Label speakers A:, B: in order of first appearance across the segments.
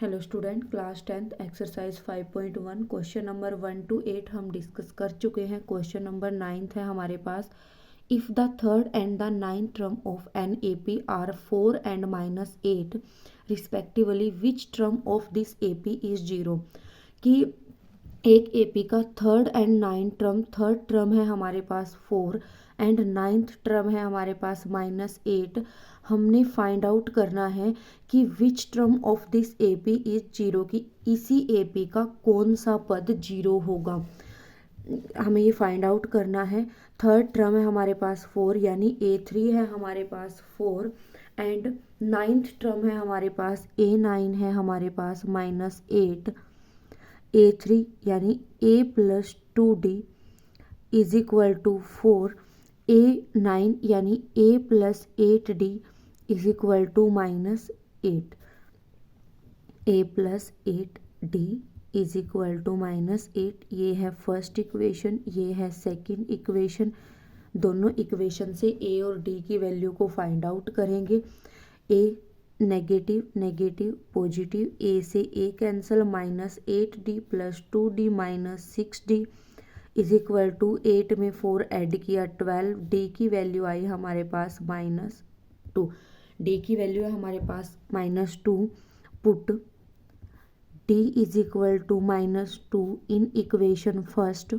A: Hello student, class 10th exercise 5.1 question number 1 to 8 हम discuss कर चुके हैं। क्वेश्चन नंबर 9 है हमारे पास। If the third and the ninth term of an A P are 4 and -8 respectively which term of this A P is 0। कि एक A P का third and ninth term, third term है हमारे पास 4 and ninth term है हमारे पास -8। हमने फाइंड आउट करना है कि विच term of this A P is 0, कि इसी ए पी का कौन सा पद 0 होगा। हमें ये फाइंड आउट करना है। थर्ड टर्म है हमारे पास 4 यानी A3 है हमारे पास 4 एंड नाइन्थ टर्म है हमारे पास A9 है हमारे पास -8। A3 यानी A+2D is equal to 4। A9 यानी A+8D is equal to -8। A+8D is equal to -8। ये है फर्स्ट इक्वेशन, ये है सेकंड इक्वेशन। दोनों इक्वेशन से A और D की वैल्यू को फाइंड आउट करेंगे। A negative negative positive, A से A cancel, -8D + 2D -6D is equal to 8 में 4 ऐड किया 12। D की वैल्यू आई हमारे पास -2। D की वैल्यू है हमारे पास -2। Put D is equal to -2 in equation first.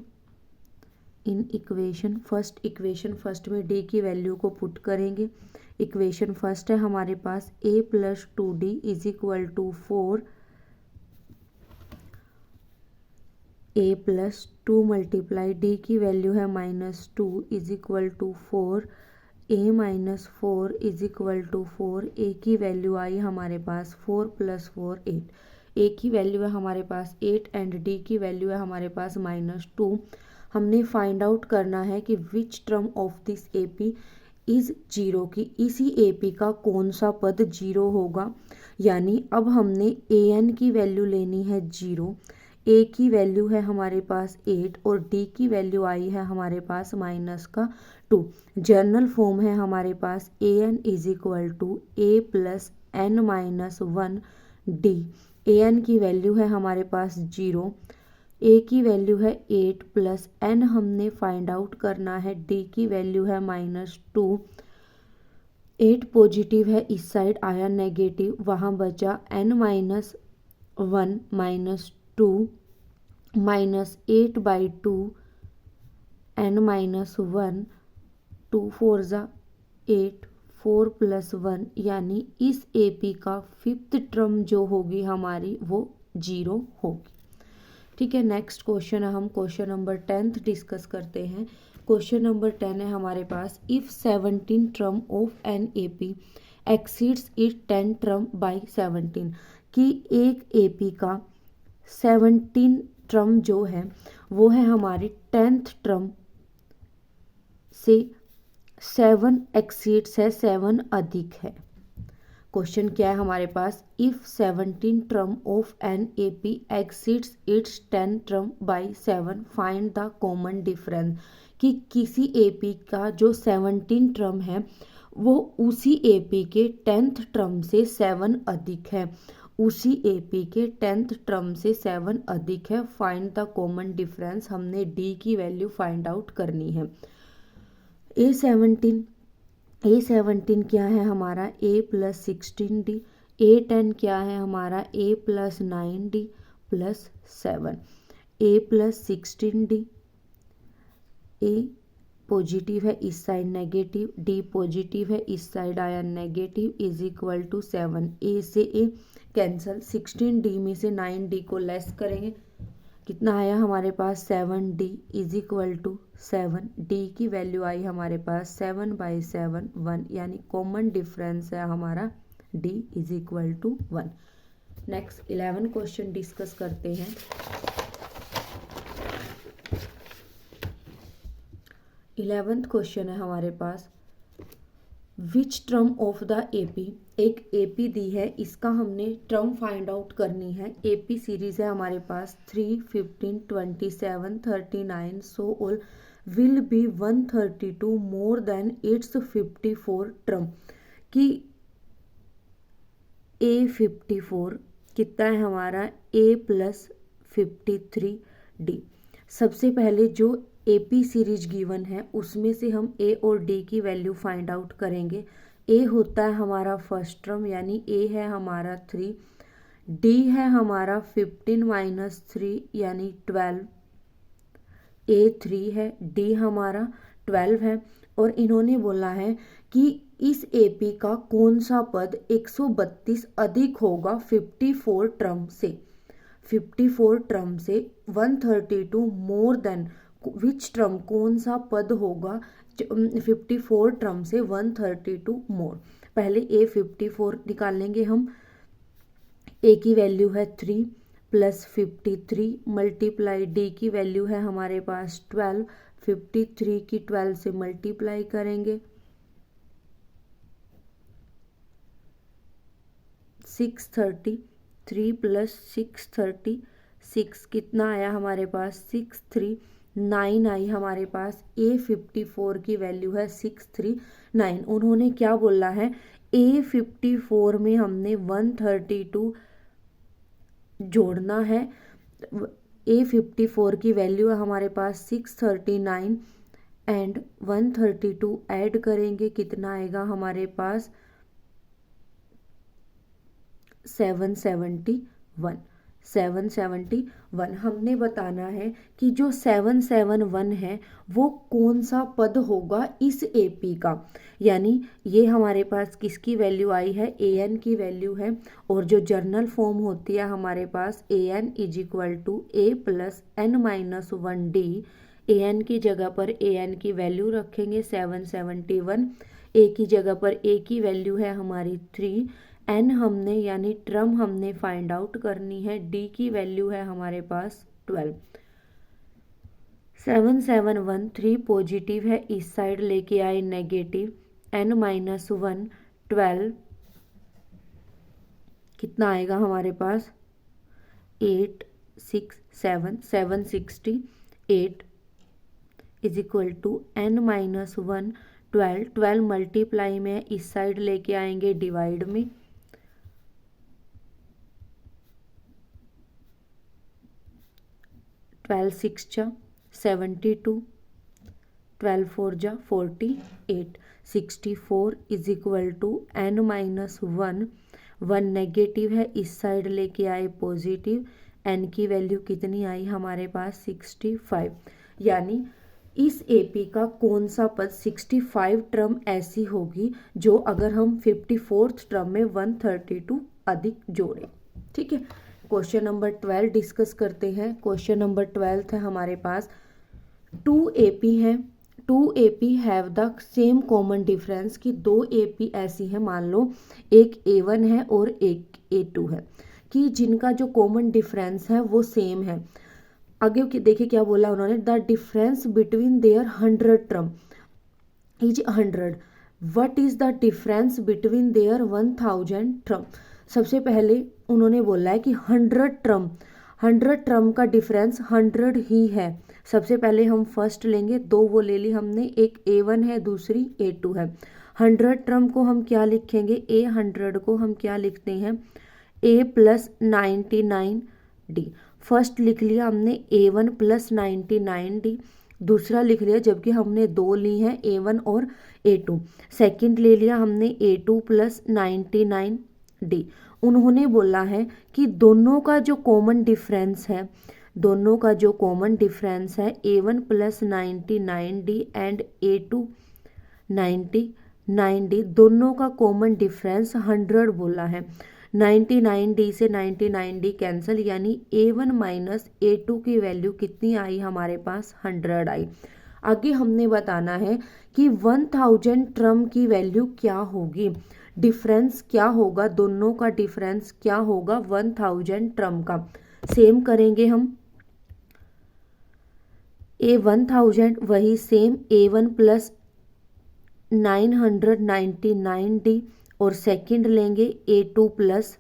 A: Equation first में D की वैल्यू को पुट करेंगे। इक्वेशन फर्स्ट है हमारे पास A+2D is equal to 4। A+2 multiply D की वैल्यू है -2 is equal to 4। A-4 is equal to 4। A की वैल्यू आई हमारे पास 4 + 4 8। A की वैल्यू है हमारे पास 8 एंड D की वैल्यू है हमारे पास -2। हमने फाइंड आउट करना है कि विच term of this A P is 0, की इसी ए पी का कौन सा पद 0 होगा। यानी अब हमने an की वैल्यू लेनी है 0, A की वैल्यू है हमारे पास 8 और D की वैल्यू आई है हमारे पास -2। जर्नल फॉर्म है हमारे पास an is equal to A + n-1 D। an की वैल्यू है हमारे पास 0, A की वैल्यू है 8 + n हमने फाइंड आउट करना है। D की वैल्यू है -2। 8 पॉजिटिव है, इस साइड आया नेगेटिव, वहाँ बचा n-1 -2 -8/2 n-1 2 4 ज़ा 8 4 + 1 यानी इस ए पी का फिफ्थ टर्म जो होगी हमारी वो 0 होगी। ठीक है, नेक्स्ट क्वेश्चन है, हम क्वेश्चन नंबर 10th डिस्कस करते हैं। क्वेश्चन नंबर 10 है हमारे पास। If 17 term of an A P exceeds it 10 term by 17, कि एक ए पी का 17 टर्म जो है वो है हमारी 10th टर्म से 7 एक्सीड्स है, 7 अधिक है। क्वेश्चन क्या है हमारे पास। If 17 term of an A P exceeds its 10 term by 7 find the common difference, कि किसी ए पी का जो 17 टर्म है वो उसी ए पी के 10th टर्म से 7 अधिक है। उसी ए पी के 10th टर्म से 7 अधिक है। फाइंड द कॉमन डिफरेंस, हमने डी की वैल्यू फाइंड आउट करनी है। A17 क्या है हमारा A+16D। A10 क्या है हमारा A+9D + 7। A+16D, A पॉजिटिव है, इस साइड नेगेटिव, D पॉजिटिव है, इस साइड आया negative is equal to 7। A से A कैंसल, 16D में से 9D को लेस करेंगे, कितना आया हमारे पास 7D is equal to 7। D की वैल्यू आई हमारे पास 7/7 1, यानी कॉमन डिफरेंस है हमारा D is equal to 1। Next 11 question discuss करते हैं। 11th क्वेश्चन है हमारे पास। Which term of the A P, एक ए पी दी है, इसका हमने टर्म फाइंड आउट करनी है। ए पी सीरीज है हमारे पास 3 15 27 39 so all will be 132 more than it's 54 term, कि A54 कितना है हमारा a प्लस 53d। सबसे पहले जो AP सीरीज गिवन है उसमें से हम a और d की वैल्यू फाइंड आउट करेंगे। a होता है हमारा फर्स्ट टर्म यानी a है हमारा 3, d है हमारा 15 माइनस 3 यानी 12, a 3 है, d हमारा 12 है। और इन्होंने बोला है कि इस AP का कौन सा पद 132 अधिक होगा 54 टर्म से। 54 टर्म से 132 मोर देन विच टर्म, कौन सा पद होगा 54 टर्म से 132 मोर। पहले a 54 निकाल लेंगे हम। a की वैल्यू है 3 प्लस 53 मल्टीप्लाई d की वैल्यू है हमारे पास 12, 53 की 12 से मल्टीप्लाई करेंगे 630, 3 प्लस 636 कितना आया हमारे पास 639 आई हमारे पास। a 54 की वैल्यू है 639। उन्होंने क्या बोला है, a 54 में हमने 132 जोड़ना है। a 54 की वैल्यू है हमारे पास 639 एंड 132 ऐड करेंगे, कितना आएगा हमारे पास 771। 771 हमने बताना है कि जो 771 है वो कौन सा पद होगा इस AP का। यानी ये हमारे पास किसकी वैल्यू आई है, an की वैल्यू है। और जो जर्नल फॉर्म होती है हमारे पास an is equal to a plus n minus 1d। an की जगह पर an की वैल्यू रखेंगे 771, a की जगह पर a की वैल्यू है हमारी 3, n हमने यानी टर्म हमने फाइंड आउट करनी है, d की वैल्यू है हमारे पास 12। 771 3 पॉजिटिव है, इस साइड लेके आए नेगेटिव, n माइनस 1 12 कितना आएगा हमारे पास 8 6 7 768 is equal to n minus 1 12। 12 multiply में इस साइड लेके आएंगे डिवाइड में, 12 6 जा 72, 12 4 जा 48, 64 is equal to n minus 1 1 negative है, इस साइड लेके आए पॉजिटिव, n की वैल्यू कितनी आई हमारे पास 65। यानी इस AP का कौन सा पद 65 टर्म ऐसी होगी जो अगर हम 54th टर्म में 132 अधिक जोड़ें। ठीक है, क्वेश्चन नंबर 12 डिस्कस करते हैं। क्वेश्चन नंबर 12 है हमारे पास 2 AP हैं, 2 AP have the same common difference की 2 AP ऐसी हैं, मान लो एक A1 है और एक A2 है, कि जिनका जो कॉमन डिफरेंस है वो सेम है। आगे देखिए क्या बोला उन्होंने, the difference between their 100 term is 100, what is the difference between their 1000 term. सबसे पहले उन्होंने बोला है कि 100 टर्म का डिफरेंस 100 ही है। सबसे पहले हम फर्स्ट लेंगे, दो वो ले ली हमने, एक A1 है दूसरी A2 है। 100 टर्म को हम क्या लिखेंगे, A100 को हम क्या लिखते हैं A प्लस 99d। फर्स्ट लिख लिया हमने A1 प्लस 99d, दूसरा लिख लिया जबकि हमने दो ली हैं A1 और A2। सेकंड ले लिया हमने A2 प्लस 99d। उन्होंने बोला है कि दोनों का जो कॉमन डिफरेंस है, दोनों का जो कॉमन डिफरेंस है A1 plus 99d and A2 99d, दोनों का कॉमन डिफरेंस 100 बोला है। 99d से 99d कैंसिल, यानी A1 माइनस A2 की वैल्यू कितनी आई हमारे पास 100 आई। आगे हमने बताना है कि 1000 टर्म की वैल्यू क्या होगी, डिफरेंस क्या होगा, दोनों का डिफरेंस क्या होगा 1000 टर्म का। सेम करेंगे हम, A1000 वही सेम A1 प्लस 999d और सेकंड लेंगे A2 प्लस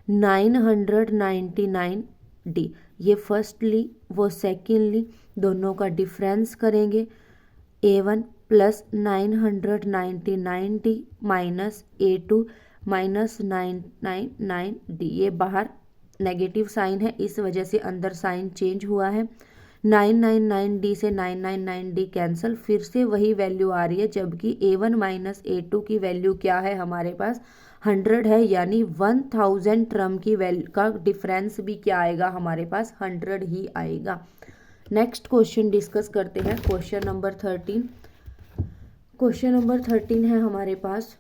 A: 999d। ये फर्स्ट ली वो सेकंड ली, दोनों का डिफरेंस करेंगे A1 plus 999d minus A2 minus 999D, ये बाहर नेगेटिव साइन है, इस वजह से अंदर साइन चेंज हुआ है। 999D से 999D कैंसिल, फिर से वही वैल्यू आ रही है, जबकि A1 माइनस A2 की वैल्यू क्या है हमारे पास 100 है, यानी 1000 टर्म की वैल्यू का डिफरेंस भी क्या आएगा हमारे पास 100 ही आएगा। नेक्स्ट क्वेश्चन डिस्कस करते हैं, क्वेश्चन नंबर 13। क्वेश्चन नंबर 13 है हमारे पास,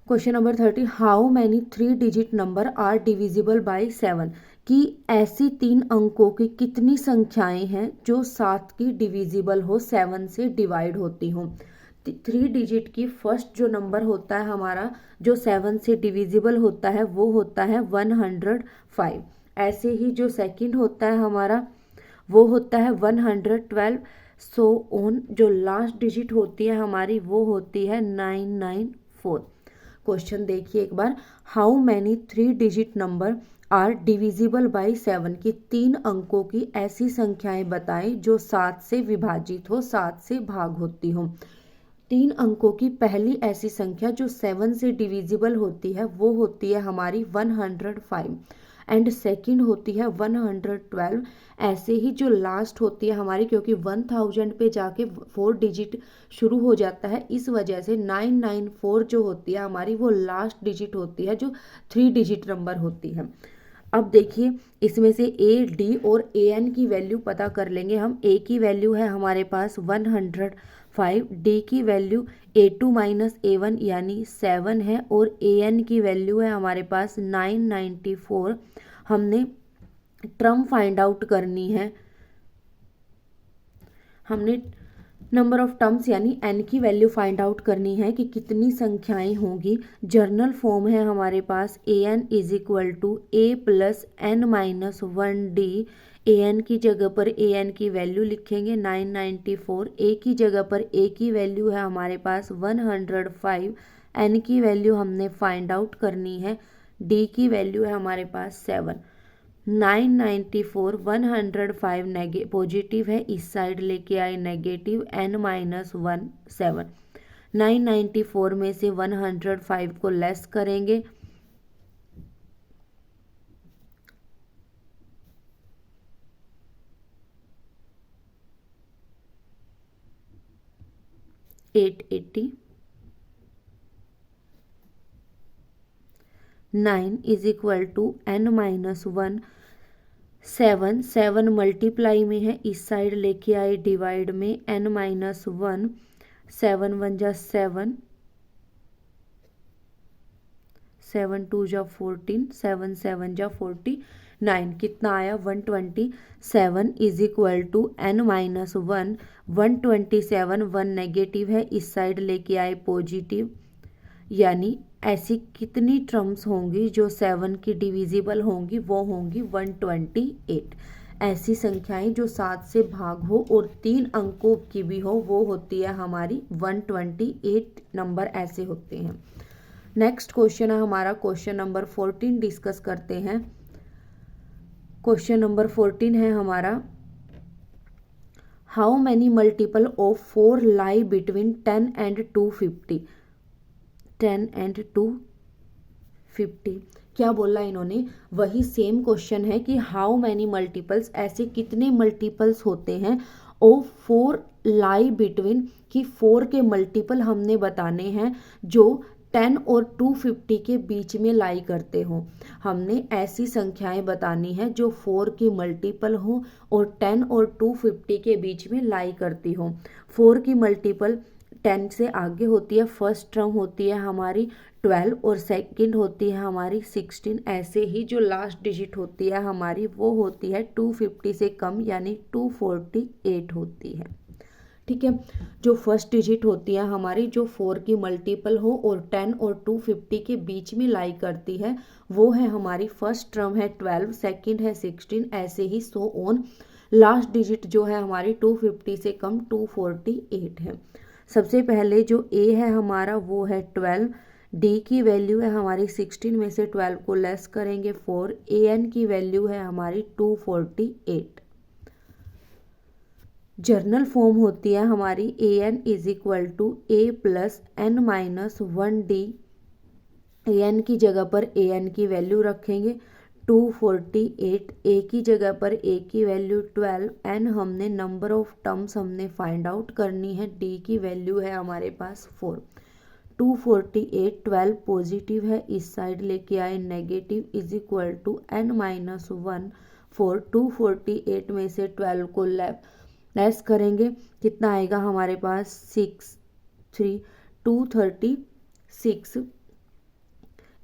A: question number 13, how many 3 digit number are divisible by 7, कि ऐसी 3 अंकों की कितनी संख्याएं हैं जो 7 की डिविजिबल हो, 7 से डिवाइड होती हो। 3 डिजिट की फर्स्ट जो नंबर होता है हमारा जो 7 से डिविजिबल होता है वो होता है 105। ऐसे ही जो सेकंड होता है हमारा वो होता है 112। सो ऑन, जो लास्ट डिजिट होती है हमारी वो होती है 994। क्वेश्चन देखिए एक बार, how many 3 digit number are divisible by 7, की 3 अंकों की ऐसी संख्याएं बताएं जो 7 से विभाजित हो, 7 से भाग होती हो। 3 अंकों की पहली ऐसी संख्या जो 7 से डिविजिबल होती है वो होती है हमारी 105 एंड सेकंड होती है 112। ऐसे ही जो लास्ट होती है हमारी, क्योंकि 1000 पे जाके 4 डिजिट शुरू हो जाता है, इस वजह से 994 जो होती है हमारी वो लास्ट डिजिट होती है जो 3 डिजिट नंबर होती है। अब देखिए इसमें से ए, डी और ए एन की वैल्यू पता कर लेंगे हम। ए की वैल्यू है हमारे पास 105, डी की वैल्यू A2 माइनस A1 यानी 7 है, और ए एन की वैल्यू है हमारे पास 994। हमने टर्म फाइंड आउट करनी है, हमने नंबर ऑफ टर्म्स यानी n की वैल्यू फाइंड आउट करनी है कि कितनी संख्याएं होंगी। जर्नल फॉर्म है हमारे पास an is equal to a plus n minus 1d। an की जगह पर an की वैल्यू लिखेंगे 994, a की जगह पर a की वैल्यू है हमारे पास 105, n की वैल्यू हमने फाइंड आउट करनी है, d की वैल्यू है हमारे पास 7। 994 105 पॉजिटिव है, इस साइड लेके आए नेगेटिव, n माइनस 1 7। 994 में से 105 को लेस करेंगे, $880। 9 is equal to n minus 1 7। 7 multiply में है, इस साइड लेके आए डिवाइड में, n माइनस 1 7 1 जा 7, 7 2 जा 14, 7 7 जा 49, कितना आया 127 is equal to n minus 1 127। 1 negative है, इस साइड लेके आए पॉजिटिव, यानी ऐसी कितनी टर्म्स होंगी जो 7 की डिविजिबल होंगी, वो होंगी 128। ऐसी संख्याएं जो 7 से भाग हो और 3 अंकों की भी हो वो होती है हमारी 128 नंबर, ऐसे होते हैं। नेक्स्ट क्वेश्चन है हमारा क्वेश्चन नंबर 14 डिस्कस करते हैं। क्वेश्चन नंबर 14 है हमारा, how many multiple of 4 lie between 10 and 250। 10 and 250 क्या बोला इन्होंने, वही सेम क्वेश्चन है कि हाउ मैनी मल्टीपल्स, ऐसे कितने मल्टीपल्स होते हैं ऑफ 4 लाई बिटवीन, कि 4 के मल्टीपल हमने बताने हैं जो 10 और 250 के बीच में लाई करते हो। हमने ऐसी संख्याएं बतानी है जो 4 की मल्टीपल हो और 10 और 250 के बीच में लाई करती हो। 4 की मल्टीपल 10 से आगे होती है, फर्स्ट टर्म होती है हमारी 12 और सेकंड होती है हमारी 16। ऐसे ही जो लास्ट डिजिट होती है हमारी वो होती है 250 से कम यानी 248 होती है। ठीक है, जो फर्स्ट डिजिट होती है हमारी जो 4 की मल्टीपल हो और 10 और 250 के बीच में लाई करती है वो है हमारी फर्स्ट टर्म है 12, सेकंड है 16, ऐसे ही सो ऑन। लास्ट डिजिट जो है हमारी 250 से कम 248 है। सबसे पहले जो a है हमारा वो है 12, d की वैल्यू है हमारी 16 में से 12 को लेस करेंगे 4, an की वैल्यू है हमारी 248। जर्नल फॉर्म होती है हमारी A N is equal to A plus N minus 1D। A N की जगह पर ए एन की वैल्यू रखेंगे 248, ए की जगह पर ए की वैल्यू 12, एन हमने नंबर ऑफ टर्म्स हमने फाइंड आउट करनी है, डी की वैल्यू है हमारे पास 4। 248, 12 पॉजिटिव है, इस साइड लेके आए negative is equal to n minus 1 4। 248 में से 12 को लेस करेंगे, कितना आएगा हमारे पास 6 3 236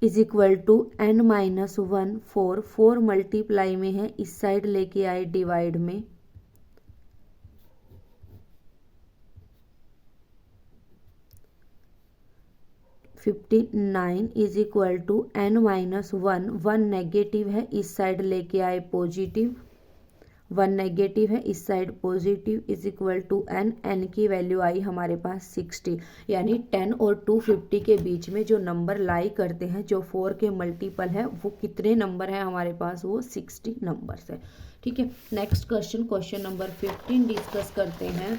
A: is equal to n minus 1 4। 4 multiply में है, इस साइड लेके आए डिवाइड में, 59 is equal to n minus 1। 1 negative है, इस साइड लेके आए पॉजिटिव, 1 नेगेटिव है, इस side positive is equal to n. N की वैल्यू आई हमारे पास 60, यानी 10 और 250 के बीच में जो नंबर लाई करते हैं, जो 4 के मल्टीपल है, वो कितने नंबर है हमारे पास, वो 60 नंबर्स है। ठीक है, next question, question number 15 discuss करते हैं।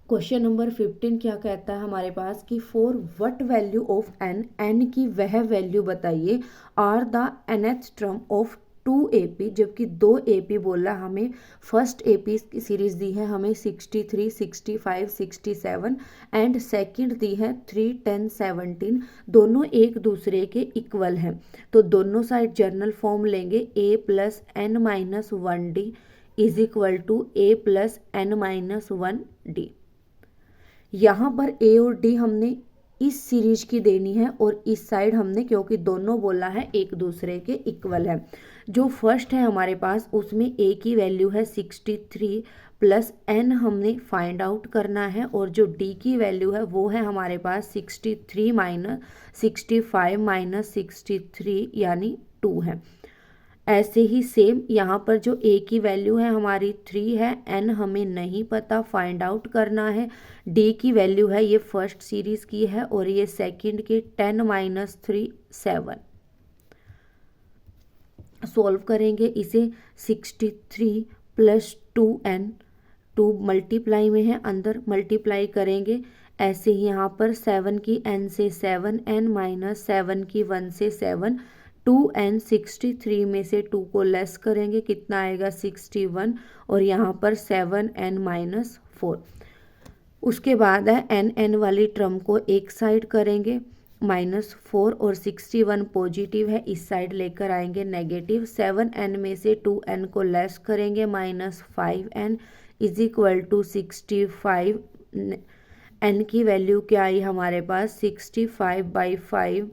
A: क्वेश्चन नंबर 15 क्या कहता है हमारे पास कि for what value of n, n की वह वैल्यू बताइए, are the nth term of 2AP, जबकि 2AP बोला हमें, फर्स्ट AP की सीरीज दी है हमें 63 65 67 एंड सेकंड दी है 3 10 17, दोनों एक दूसरे के इक्वल हैं, तो दोनों साइड जर्नल फॉर्म लेंगे, a plus N minus 1D is equal to a plus N minus 1D। यहाँ पर ए और डी हमने इस सीरीज की देनी है और इस साइड हमने, क्योंकि दोनों बोला है एक दूसरे के इक्वल है। जो फर्स्ट है हमारे पास उसमें ए की वैल्यू है 63 प्लस एन हमने फाइंड आउट करना है, और जो डी की वैल्यू है वो है हमारे पास 63 माइनस 65 माइनस 63 यानी 2 है। ऐसे ही सेम यहाँ पर जो ए की वैल्यू है हमारी 3 है, एन हमें नहीं पता, फाइंड आउट करना है। डी की वैल्यू है, ये फर्स्ट सीरीज की है और ये सेकंड की 10 माइनस 3 7। सॉल्व करेंगे इसे, 63 प्लस 2n, 2 मल्टीप्लाई में है, अंदर मल्टीप्लाई करेंगे। ऐसे ही यहाँ पर 7 की n से 7n माइनस 7 की 1 से 7, 2n 63 में से 2 को लेस करेंगे, कितना आएगा 61, और यहाँ पर 7n माइनस 4। उसके बाद है n वाली टर्म को एक साइड करेंगे, -4 और 61 पॉजिटिव है, इस साइड लेकर आएंगे नेगेटिव, 7n में से 2n को लेस करेंगे, -5n is equal to 65। n की वैल्यू क्या आई हमारे पास 65/5,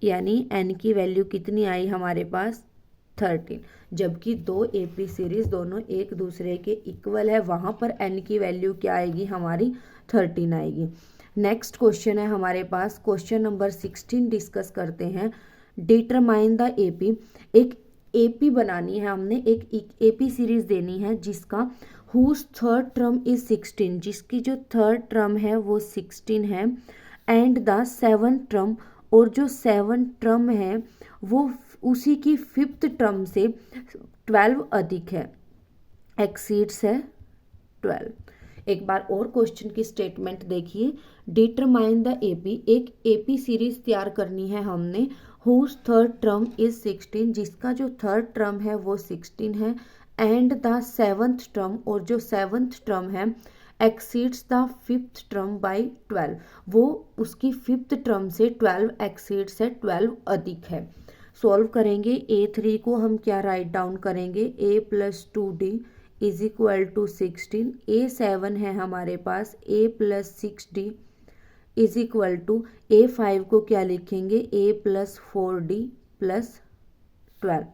A: यानी n की वैल्यू कितनी आई हमारे पास 13, जबकि 2 AP सीरीज दोनों एक दूसरे के इक्वल है, वहाँ पर n की वैल्यू क्या आएगी हमारी 13 आएगी। नेक्स्ट क्वेश्चन है हमारे पास, क्वेश्चन नंबर 16 डिस्कस करते हैं। डिटरमाइन द AP, एक AP बनानी है हमने, एक AP सीरीज देनी है जिसका हुज थर्ड टर्म इज 16, जिसकी जो थर्ड टर्म है वो 16 है, एंड द सेवंथ टर्म, और जो 7 टर्म है वो उसी की 5th टर्म से 12 अधिक है, एक्सीड्स है 12। एक बार और क्वेश्चन की स्टेटमेंट देखिए, डिटरमाइन द AP, एक AP सीरीज तैयार करनी है हमने, हुज थर्ड टर्म इज 16, जिसका जो थर्ड टर्म है वो 16 है, एंड द सेवंथ टर्म, और जो 7th टर्म है exceeds the 5th term by 12, वो उसकी 5th टर्म से 12 एक्सीड्स है, 12 अधिक है। सॉल्व करेंगे, A3 को हम क्या राइट डाउन करेंगे, a plus 2D is equal to 16, A7 है हमारे पास, a plus 6D is equal to, A5 को क्या लिखेंगे, a प्लस 4D प्लस 12।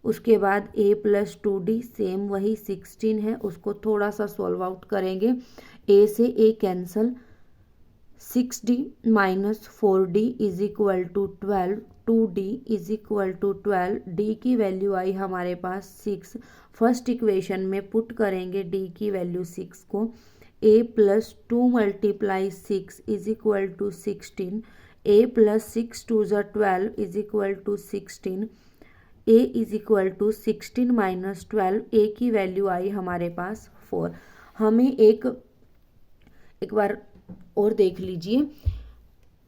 A: उसके बाद a प्लस 2D सेम वही 16 है, उसको थोड़ा सा सॉल्व आउट करेंगे, a से a cancel, 6D minus 4D is equal to 12, 2D is equal to 12, D की वैल्यू आई हमारे पास 6, फर्स्ट इक्वेशन में पुट करेंगे D की वैल्यू 6 को, a plus 2 multiply 6 is equal to 16, a plus 6 2 ज़ा 12 is equal to 16, a is equal to 16 minus 12, a की वैल्यू आई हमारे पास 4। हमें एक बार और देख लीजिए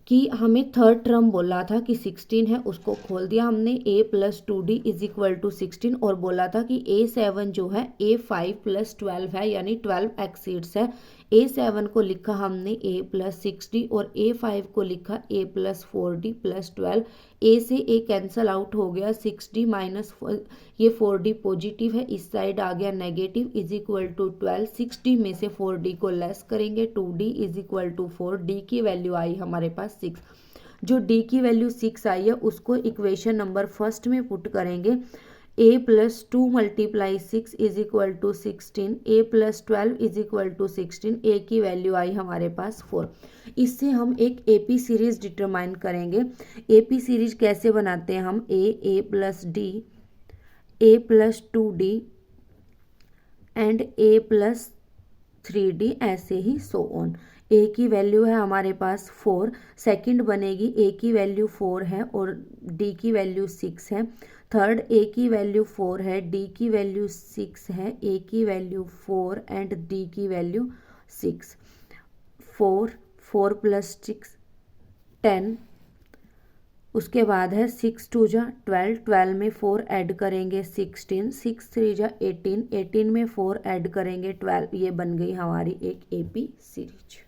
A: कि हमें थर्ड टर्म बोला था कि 16 है, उसको खोल दिया हमने, a plus 2d is equal to 16, और बोला था कि a7 जो है a5 प्लस 12 है, यानी 12 एक्सीड्स है। a7 को लिखा हमने a प्लस 6d और a5 को लिखा a plus 4d plus 12। a से a कैंसल आउट हो गया, 6d माइनस ये 4d पॉजिटिव है, इस साइड आ गया negative, is equal to 12। 6d में से 4d को लेस करेंगे, 2d is equal to 4, d की वैल्यू आई हमारे पास 6। जो d की वैल्यू 6 आई है उसको इक्वेशन नंबर फर्स्ट में पुट करेंगे। a plus 2 multiply 6 is equal to 16, a plus 12 is equal to 16, a की वैल्यू आई हमारे पास 4। इससे हम एक AP सीरीज डिटरमाइन करेंगे। AP सीरीज कैसे बनाते हैं हम, a plus d, a plus 2d and a plus 3d, ऐसे ही सो ऑन। a की वैल्यू है हमारे पास 4, सेकंड बनेगी a की वैल्यू 4 है और d की वैल्यू 6 है। थर्ड a की वैल्यू 4 है, d की वैल्यू 6 है, a की वैल्यू 4 एंड d की वैल्यू 6। 4 प्लस 6 10, उसके बाद है 6 2 जा 12, 12 में 4 ऐड करेंगे 16, 6 3 जा 18, 18 में 4 ऐड करेंगे 12। ये बन गई हमारी एक AP सीरीज।